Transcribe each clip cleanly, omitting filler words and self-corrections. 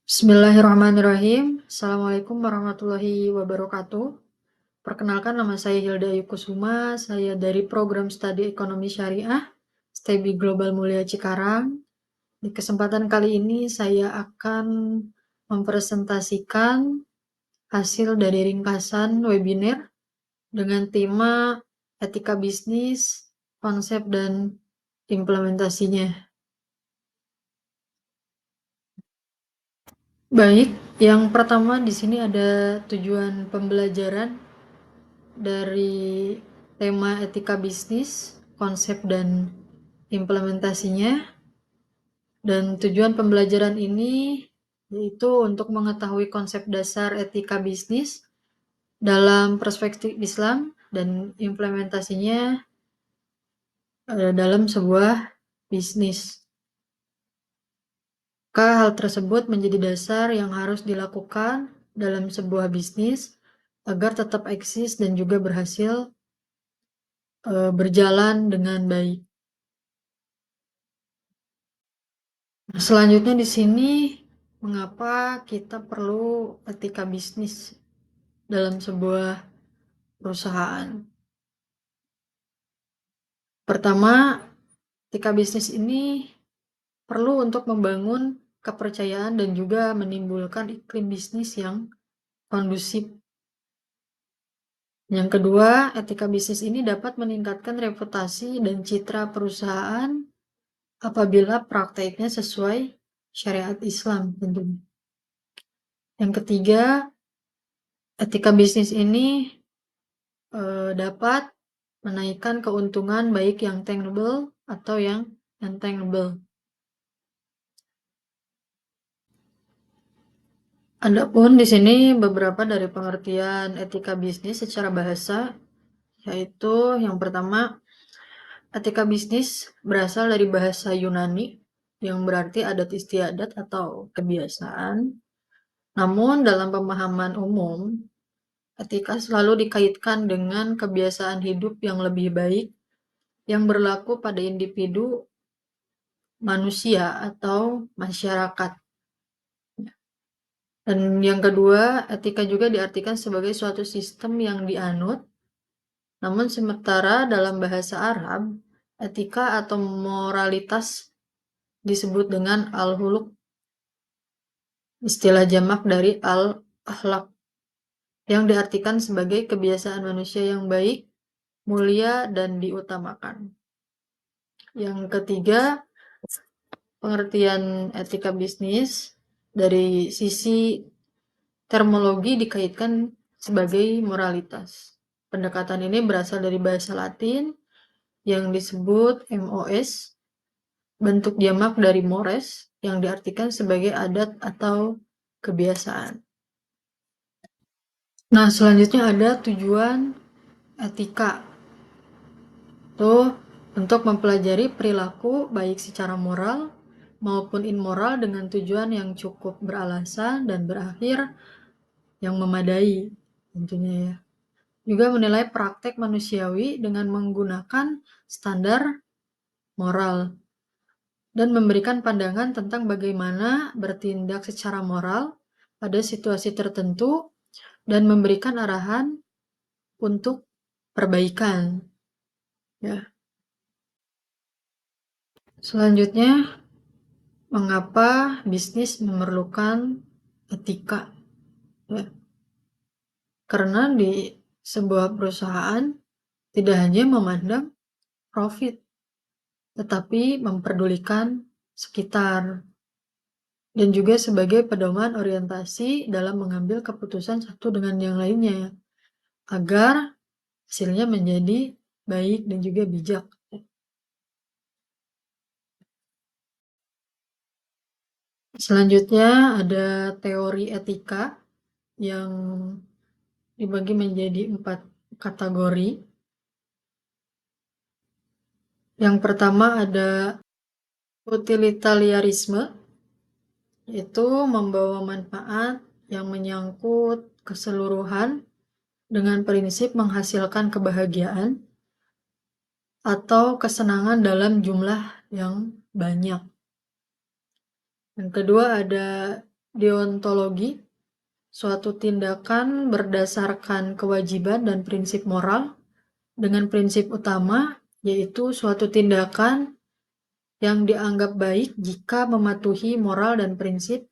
Bismillahirrahmanirrahim. Assalamualaikum warahmatullahi wabarakatuh. Perkenalkan, nama saya Hilda Yukusuma. Saya dari program studi ekonomi syariah STEBI Global Mulia Cikarang. Di kesempatan kali ini saya akan mempresentasikan hasil dari ringkasan webinar dengan tema etika bisnis, konsep dan implementasinya. Baik, yang pertama di sini ada tujuan pembelajaran dari tema etika bisnis, konsep dan implementasinya. Dan tujuan pembelajaran ini yaitu untuk mengetahui konsep dasar etika bisnis dalam perspektif Islam dan implementasinya dalam sebuah bisnis. Maka hal tersebut menjadi dasar yang harus dilakukan dalam sebuah bisnis agar tetap eksis dan juga berhasil berjalan dengan baik. Selanjutnya di sini, mengapa kita perlu etika bisnis dalam sebuah perusahaan? Pertama, etika bisnis ini perlu untuk membangun kepercayaan dan juga menimbulkan iklim bisnis yang kondusif. Yang kedua, etika bisnis ini dapat meningkatkan reputasi dan citra perusahaan apabila prakteknya sesuai syariat Islam tentunya. Yang ketiga, etika bisnis ini dapat menaikkan keuntungan baik yang tangible atau yang intangible. Adapun di sini beberapa dari pengertian etika bisnis secara bahasa, yaitu yang pertama, etika bisnis berasal dari bahasa Yunani yang berarti adat istiadat atau kebiasaan. Namun dalam pemahaman umum, etika selalu dikaitkan dengan kebiasaan hidup yang lebih baik yang berlaku pada individu, manusia, atau masyarakat. Dan yang kedua, etika juga diartikan sebagai suatu sistem yang dianut. Namun sementara dalam bahasa Arab, etika atau moralitas disebut dengan al-huluk, istilah jamak dari al-akhlak, yang diartikan sebagai kebiasaan manusia yang baik, mulia, dan diutamakan. Yang ketiga, pengertian etika bisnis dari sisi terminologi dikaitkan sebagai moralitas. Pendekatan ini berasal dari bahasa Latin yang disebut MOS, bentuk jamak dari mores yang diartikan sebagai adat atau kebiasaan. Nah, selanjutnya ada tujuan etika. Tuh, untuk mempelajari perilaku baik secara moral maupun immoral dengan tujuan yang cukup beralasan dan berakhir yang memadai tentunya ya. Juga menilai praktek manusiawi dengan menggunakan standar moral dan memberikan pandangan tentang bagaimana bertindak secara moral pada situasi tertentu dan memberikan arahan untuk perbaikan. Ya. Selanjutnya, mengapa bisnis memerlukan etika? Ya. Karena di sebuah perusahaan tidak hanya memandang profit, tetapi memperdulikan sekitar dan juga sebagai pedoman orientasi dalam mengambil keputusan satu dengan yang lainnya agar hasilnya menjadi baik dan juga bijak. Selanjutnya ada teori etika yang dibagi menjadi 4 kategori. Yang pertama ada utilitarianisme, yaitu membawa manfaat yang menyangkut keseluruhan dengan prinsip menghasilkan kebahagiaan atau kesenangan dalam jumlah yang banyak. Yang kedua ada Deontologi, suatu tindakan berdasarkan kewajiban dan prinsip moral dengan prinsip utama yaitu suatu tindakan yang dianggap baik jika mematuhi moral dan prinsip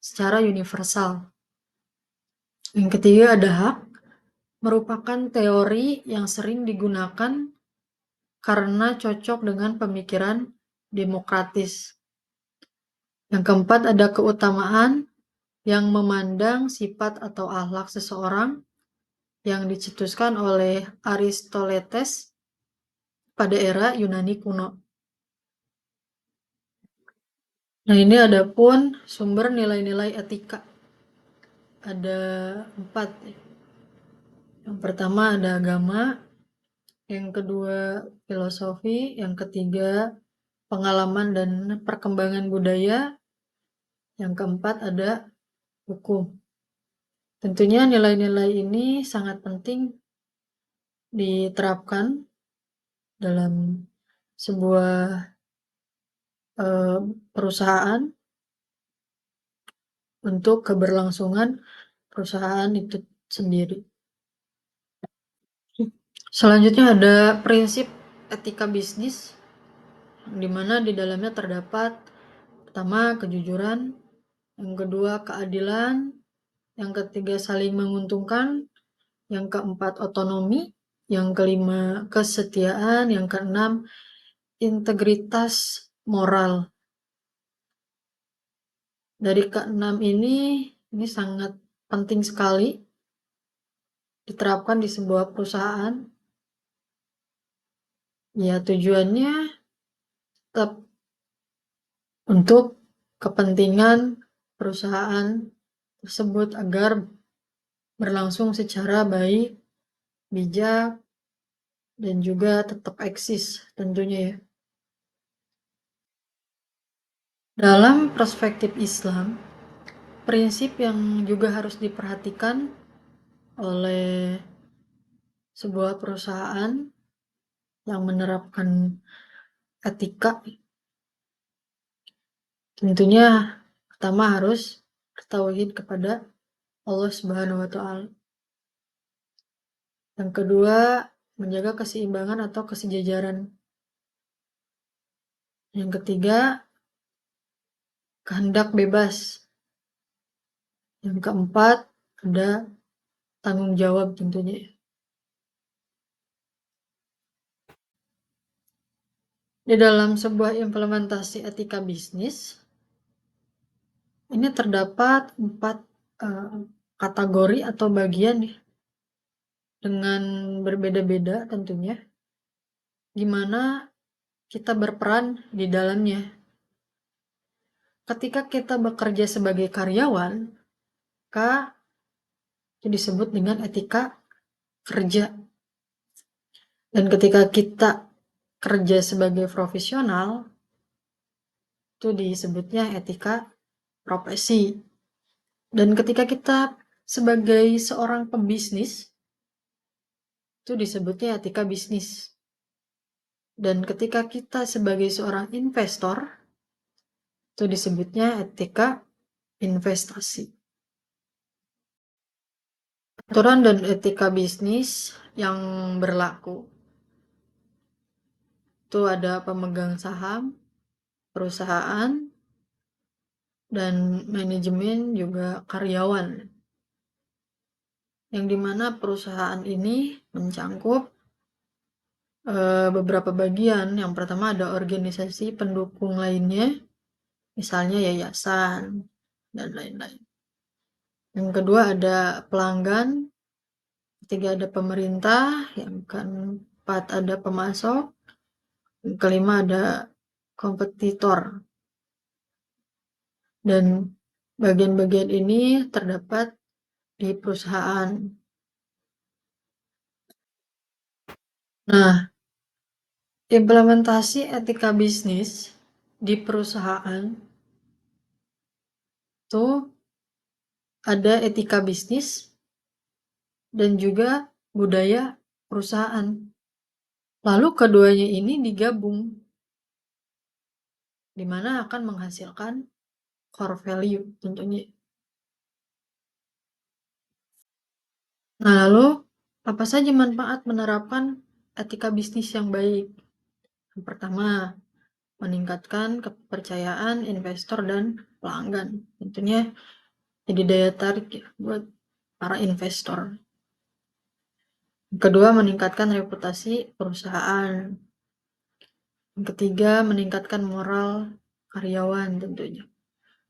secara universal. Yang ketiga ada hak, merupakan teori yang sering digunakan karena cocok dengan pemikiran demokratis. Yang keempat ada keutamaan yang memandang sifat atau akhlak seseorang yang dicetuskan oleh Aristoteles pada era Yunani kuno. Nah, ini ada pun sumber nilai-nilai etika. Ada 4. Yang pertama ada agama, yang kedua filosofi, yang ketiga pengalaman dan perkembangan budaya, yang keempat ada hukum. Tentunya nilai-nilai ini sangat penting diterapkan dalam sebuah perusahaan untuk keberlangsungan perusahaan itu sendiri. Selanjutnya ada prinsip etika bisnis, di mana di dalamnya terdapat pertama kejujuran, yang kedua keadilan, yang ketiga saling menguntungkan, yang keempat otonomi, yang kelima kesetiaan, yang keenam integritas moral. Dari keenam ini sangat penting sekali diterapkan di sebuah perusahaan. Ya, tujuannya tetap untuk kepentingan perusahaan tersebut agar berlangsung secara baik, bijak, dan juga tetap eksis tentunya ya. Dalam perspektif Islam, prinsip yang juga harus diperhatikan oleh sebuah perusahaan yang menerapkan etika tentunya pertama harus bertauhid kepada Allah Subhanahu wa Ta'ala. Yang kedua, menjaga keseimbangan atau kesejajaran. Yang ketiga, kehendak bebas. Yang keempat, ada tanggung jawab tentunya. Di dalam sebuah implementasi etika bisnis, ini terdapat 4 kategori atau bagian dengan berbeda-beda tentunya, gimana kita berperan di dalamnya. Ketika kita bekerja sebagai karyawan, maka itu disebut dengan etika kerja. Dan ketika kita kerja sebagai profesional, itu disebutnya etika profesi. Dan ketika kita sebagai seorang pembisnis, itu disebutnya etika bisnis. Dan ketika kita sebagai seorang investor, itu disebutnya etika investasi. Aturan dan etika bisnis yang berlaku. Itu ada pemegang saham, perusahaan, dan manajemen juga karyawan. Yang dimana perusahaan ini mencangkup beberapa bagian. Yang pertama ada organisasi pendukung lainnya, misalnya yayasan dan lain-lain. Yang kedua ada pelanggan, ketiga ada pemerintah, yang keempat ada pemasok, yang kelima ada kompetitor. Dan bagian-bagian ini terdapat di perusahaan. Nah, implementasi etika bisnis di perusahaan itu ada etika bisnis dan juga budaya perusahaan. Lalu keduanya ini digabung, di mana akan menghasilkan core value tentunya. Nah, lalu apa saja manfaat menerapkan etika bisnis yang baik? Yang pertama, meningkatkan kepercayaan investor dan pelanggan. Tentunya jadi daya tarik ya buat para investor. Yang kedua, meningkatkan reputasi perusahaan. Yang ketiga, meningkatkan moral karyawan tentunya.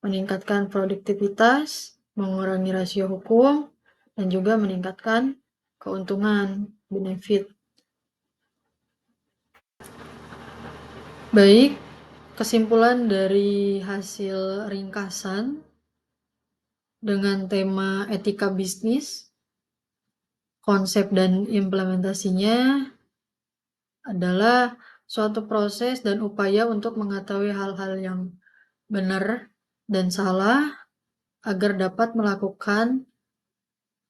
Meningkatkan produktivitas, mengurangi rasio hukum, dan juga meningkatkan keuntungan, benefit. Baik, kesimpulan dari hasil ringkasan dengan tema etika bisnis, konsep dan implementasinya adalah suatu proses dan upaya untuk mengetahui hal-hal yang benar dan salah agar dapat melakukan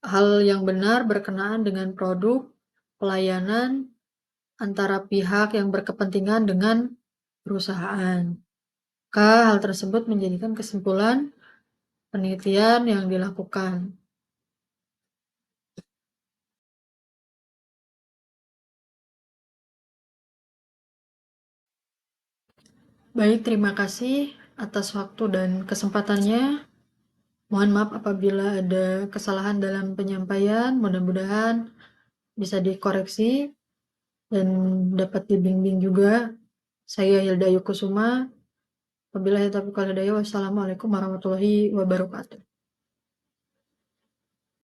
hal yang benar berkenaan dengan produk, pelayanan, antara pihak yang berkepentingan dengan perusahaan. Maka hal tersebut menjadikan kesimpulan penelitian yang dilakukan. Baik, terima kasih atas waktu dan kesempatannya. Mohon maaf apabila ada kesalahan dalam penyampaian, mudah-mudahan bisa dikoreksi dan dapat dibimbing juga. Saya Hilda Yukusuma. Wabillahi taufiq wal hidayah. Wassalamualaikum warahmatullahi wabarakatuh.